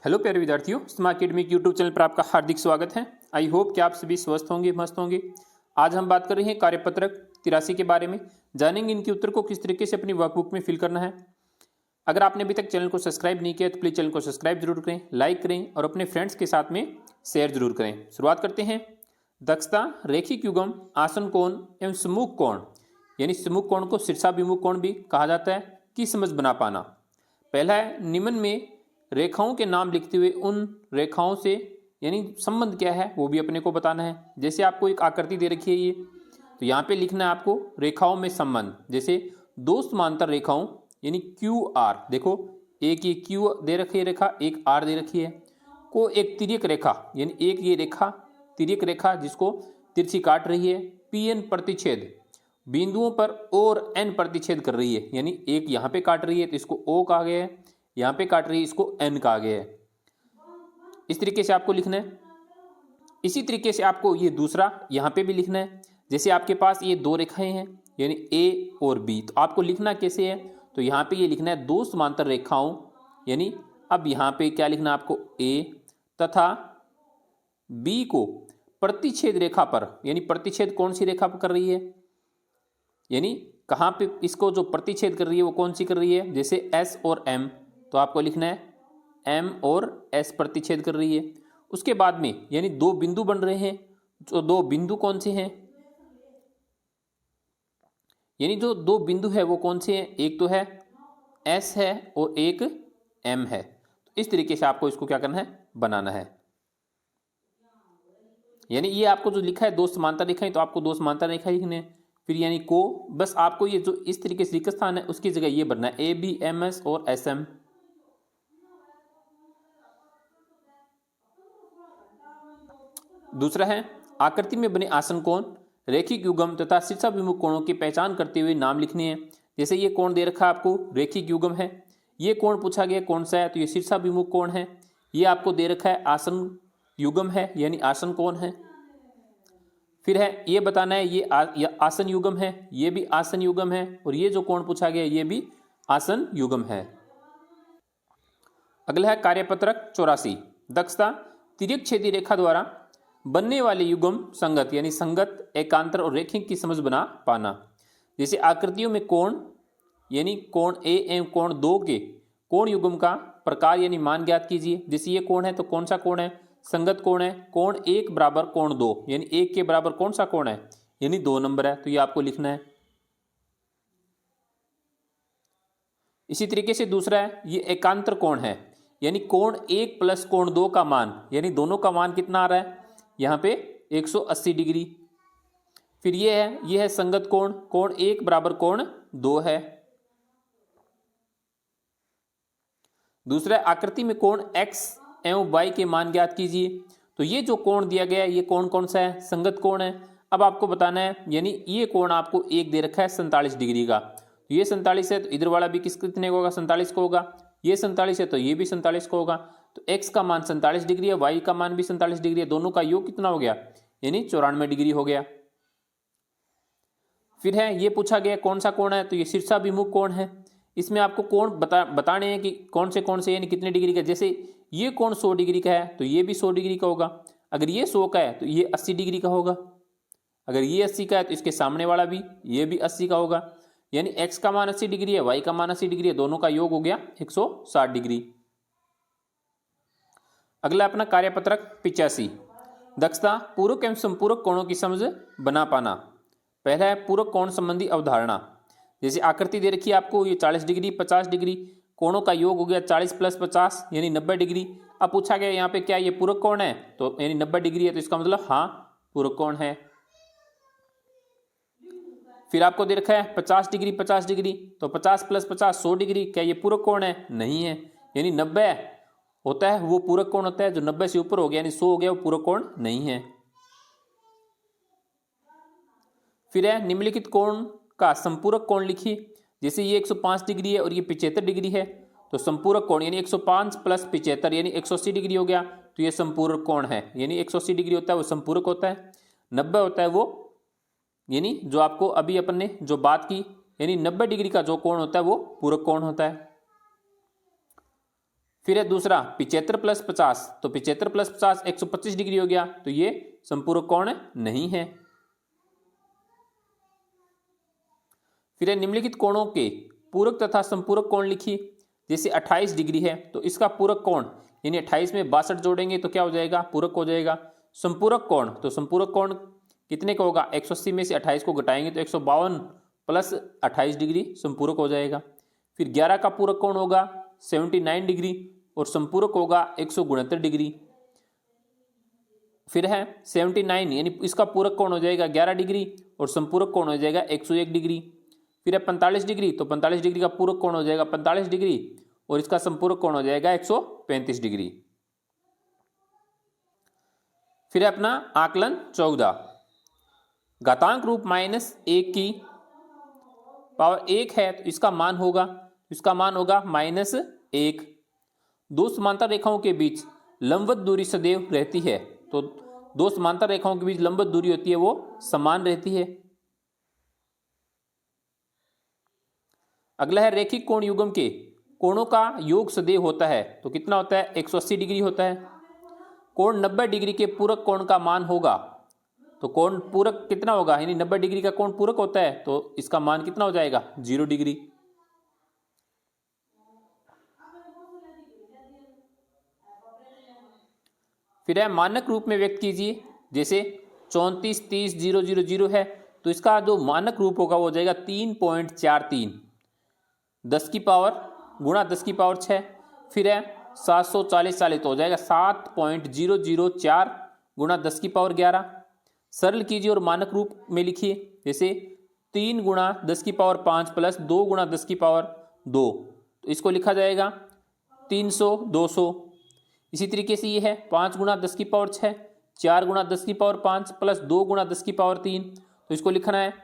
Hello प्यारे विद्यार्थियों, smart academic YouTube channel पर आपका हार्दिक स्वागत है। आई होप कि आप सभी स्वस्थ होंगे, मस्त होंगे। आज हम बात कर रहे हैं कार्यपत्रक 83 के बारे में। जानेंगे इनके उत्तर को किस तरीके से अपनी वर्कबुक में फिल करना है। अगर आपने अभी तक चैनल को सब्सक्राइब नहीं किया तो प्लीज़ चैनल को सब्सक्राइब जरूर करें, लाइक करें और अपने फ्रेंड्स के साथ में शेयर जरूर करें। शुरुआत करते हैं। दक्षता, रेखिक युग्म, आसन कोण एवं सम्मुख कोण, यानी सम्मुख कोण को शीर्षाभिमुख कोण भी कहा जाता है, की समझ बना पाना। पहला है, निम्न में रेखाओं के नाम लिखते हुए उन रेखाओं से यानी संबंध क्या है वो भी अपने को बताना है। जैसे आपको एक आकृति दे रखी है ये, तो यहाँ पे लिखना है आपको रेखाओं में संबंध। जैसे दो समांतर रेखाओं यानी क्यू आर, देखो एक ये क्यू दे रखी है रेखा, एक आर दे रखी है, को एक तिर्यक रेखा यानी एक ये रेखा तिर्यक रेखा जिसको तिरछी काट रही है, पी एन प्रतिच्छेद बिंदुओं पर और एन प्रतिच्छेद कर रही है, यानी एक यहाँ पे काट रही है तो इसको ओ कहा गया है, यहाँ पे काट रही है इसको एन कहा गया है। इस तरीके से आपको लिखना है। इसी तरीके से आपको ये दूसरा यहाँ पे भी लिखना है। जैसे आपके पास ये दो रेखाएं हैं यानी ए और बी, तो आपको लिखना कैसे है, तो यहाँ पे ये लिखना है दो समांतर रेखाओं, यानी अब यहाँ पे क्या लिखना है आपको, ए तथा बी को प्रतिच्छेद रेखा पर, यानी प्रतिच्छेद कौन सी रेखा पर कर रही है, यानी कहाँ पे इसको जो प्रतिच्छेद कर रही है वो कौन सी कर रही है। जैसे एस और एम, तो आपको लिखना है एम और एस प्रतिच्छेद कर रही है। उसके बाद में यानी दो बिंदु बन रहे हैं, जो दो बिंदु कौन से हैं, यानी जो दो बिंदु है वो कौन से हैं, एक तो है एस है और एक एम है। तो इस तरीके से आपको इसको क्या करना है, बनाना है। यानी ये आपको जो लिखा है दो समांतर रेखाएं, तो आपको दो समांतर रेखाएं लिखने हैं। फिर यानी को बस आपको ये जो इस तरीके से रिक्त स्थान है उसकी जगह ये बनना है ए बी एम एस और एस एम। दूसरा है, आकृति में बने आसन कोण, रेखिक युग्म तथा शीर्षाभिमुख कोणों की पहचान करते हुए नाम लिखने हैं। जैसे ये कोण दे रखा आपको रेखिक युग्म है, ये कोण पूछा गया कौन सा है, तो ये शीर्षाभिमुख कोण है। ये आपको दे रखा है आसन युग्म है यानी आसन कोण है। फिर है ये बताना है ये आसन युग्म है, ये भी आसन युग्म है, और ये जो कोण पूछा गया ये भी आसन युग्म है। अगला है कार्यपत्रक 84। दक्षता, तिर्यक छेदी रेखा द्वारा बनने वाले युग्म संगत यानी संगत, एकांतर और रेखिक की समझ बना पाना। जैसे आकृतियों में कोण यानी कोण ए एवं कोण दो के कोण युग्म का प्रकार यानी मान ज्ञात कीजिए। जैसे ये कोण है तो कौन सा कोण है, संगत कोण है। कोण एक बराबर कोण दो यानी एक के बराबर कौन सा कोण है, यानी 2 नंबर है, तो ये आपको लिखना है। इसी तरीके से दूसरा है, ये एकांतर कोण है, यानी कोण एक प्लस कोण दो का मान, यानी दोनों का मान कितना आ रहा है यहाँ पे 180 डिग्री। फिर ये है संगत कोण, कोण एक बराबर कोण दो है। दूसरा आकृति में कोण x एवं y के मान ज्ञात कीजिए। तो ये जो कोण दिया गया है ये कोण कौन सा है, संगत कोण है। अब आपको बताना है, यानी ये कोण आपको एक दे रखा है 47 डिग्री का, तो ये 47 है तो इधर वाला भी कितने का होगा, 47 का होगा। ये 47 है तो ये भी 47 का होगा। तो x का मान 47 डिग्री है, y का मान भी 47 डिग्री है, दोनों का योग कितना हो गया, यानी 94 डिग्री हो गया। फिर है ये पूछा गया कौन सा कोण है, तो ये शीर्षाभिमुख कोण है। इसमें आपको कोण बताने हैं कि कौन से यानी कितने डिग्री का। जैसे ये कोण 100 डिग्री का है तो ये भी 100 डिग्री का होगा। अगर ये 100 का है तो ये 80 डिग्री का होगा। अगर ये 80 का है तो इसके सामने वाला भी ये भी 80 का होगा। यानी x का मान 80 डिग्री है, y का मान 80 डिग्री है, दोनों का योग हो गया 160 डिग्री। अगला अपना कार्यपत्रक 85। दक्षता, पूरक एवं संपूरक कोणों की समझ बना पाना। पहला है पूरक कोण संबंधी अवधारणा। जैसे आकृति दे रखी है आपको, ये 40 डिग्री 50 डिग्री, कोणों का योग हो गया 40 + 50 यानी 90 डिग्री। अब पूछा गया यहाँ पे क्या ये पूरक कोण है, तो यानी 90 डिग्री है, तो इसका मतलब हाँ पूरक कोण है। फिर आपको दे रखा है 50 डिग्री 50 डिग्री, तो 50 + 50 100 डिग्री, क्या ये पूरक कोण है, नहीं है। यानी 90 होता है वो पूरक कोण होता है, जो 90 से ऊपर हो गया यानी 100 हो गया वो पूरक कोण नहीं है। फिर है निम्नलिखित कोण का संपूरक कोण लिखिए। जैसे ये 105 डिग्री है और ये 75 डिग्री है, तो संपूरक कोण यानी 105 + 75 यानी 180 डिग्री हो गया, तो ये संपूरक कोण है। यानी 180 डिग्री होता है वो संपूरक होता है, 90 होता है वो, यानी जो आपको अभी अपन ने जो बात की, यानी 90 डिग्री का जो कोण होता है वो पूरक कोण होता है। फिर है दूसरा 75 प्लस 50, तो 75 प्लस 50 125 डिग्री हो गया, तो ये संपूरक कोण नहीं है। फिर है निम्नलिखित कोणों के पूरक तथा संपूरक कोण लिखिए। जैसे 28 डिग्री है तो इसका पूरक कोण यानी 28 में 62 जोड़ेंगे तो क्या हो जाएगा, पूरक हो जाएगा। संपूरक कोण, तो संपूरक कोण कितने का होगा, 180 में से 28 को घटाएंगे तो 152 प्लस 28 डिग्री संपूरक हो जाएगा। फिर 11 का पूरक कोण होगा 79 डिग्री और संपूरक होगा 169 डिग्री। फिर है 79 यानी इसका पूरक कोण हो जाएगा 11 डिग्री और संपूरक कोण हो जाएगा 101 डिग्री। फिर है 45 डिग्री, तो 45 डिग्री का पूरक कोण हो जाएगा 45 डिग्री और इसका संपूरक कोण हो जाएगा 135 डिग्री। फिर है अपना आकलन 14, घातांक रूप -1 की पावर 1 है तो इसका मान होगा -1। दो समांतर रेखाओं के बीच लंबवत दूरी सदैव रहती है, तो दो समांतर रेखाओं के बीच लंबवत दूरी होती है वो समान रहती है। अगला है रैखिक कोण युग्म के कोणों का योग सदैव होता है, तो कितना होता है, 180 डिग्री होता है। कोण 90 डिग्री के पूरक कोण का मान होगा, तो कोण पूरक कितना होगा, यानी 90 डिग्री का कोण पूरक होता है तो इसका मान कितना हो जाएगा, 0 डिग्री। फिर है मानक रूप में व्यक्त कीजिए। जैसे 34 30 0 0 0 है तो इसका जो मानक रूप होगा वो हो जाएगा 3.43 10 की पावर गुणा 10 की पावर 6। फिर है 740 40 तो हो जाएगा 7.004 गुणा 10 की पावर 11। सरल कीजिए और मानक रूप में लिखिए। जैसे 3 गुणा 10 की पावर 5 प्लस 2 गुणा 10 की पावर 2, तो इसको लिखा जाएगा 300 200। इसी तरीके से ये है 5 गुणा 10 की पावर 6, 4 गुणा 10 की पावर 5 प्लस 2 गुणा 10 की पावर 3, तो इसको लिखना है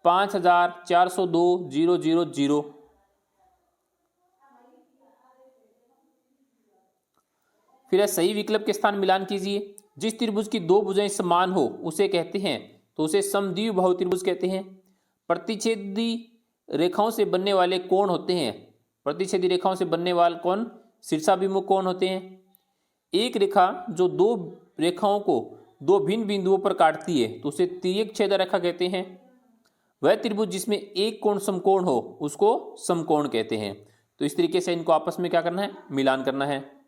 5402,000। फिर है सही विकल्प के स्थान मिलान कीजिए। जिस त्रिभुज की दो भुजाएं समान हो उसे कहते हैं, तो उसे समद्विबाहु त्रिभुज कहते हैं। प्रतिच्छेदी रेखाओं से बनने वाले कोण होते हैं, प्रतिच्छेदी रेखाओं से बनने वाले कोण शीर्षाभिमुख कोण होते हैं। एक रेखा जो दो रेखाओं को दो भिन्न बिंदुओं पर काटती है तो उसे तिर्यक छेदा रेखा कहते हैं। वह त्रिभुज जिसमें एक कोण समकोण हो उसको समकोण कहते हैं। तो इस तरीके से इनको आपस में क्या करना है, मिलान करना है।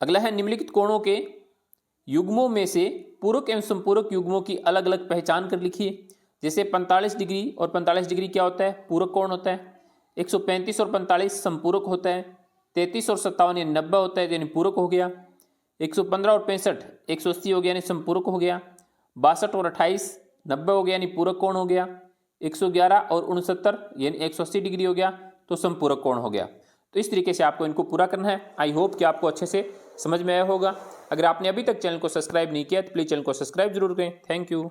अगला है निम्नलिखित कोणों के युग्मों में से पूरक एवं संपूरक युग्मों की अलग अलग पहचान कर लिखिए। जैसे 45 डिग्री और 45 डिग्री क्या होता है, पूरक कोण होता है। 135 और 45 संपूरक होता है। 33 और 57 यानी 90 होता है यानी पूरक हो गया। 115 और 65 180 हो गया यानी संपूरक हो गया। 62 और 28 90 हो गया यानी पूरक कोण हो गया। 111 और 69 यानी 180 डिग्री हो गया तो संपूरक कोण हो गया। तो इस तरीके से आपको इनको पूरा करना है। आई होप कि आपको अच्छे से समझ में आया होगा। अगर आपने अभी तक चैनल को सब्सक्राइब नहीं किया तो प्लीज़ चैनल को सब्सक्राइब जरूर करें। Thank you.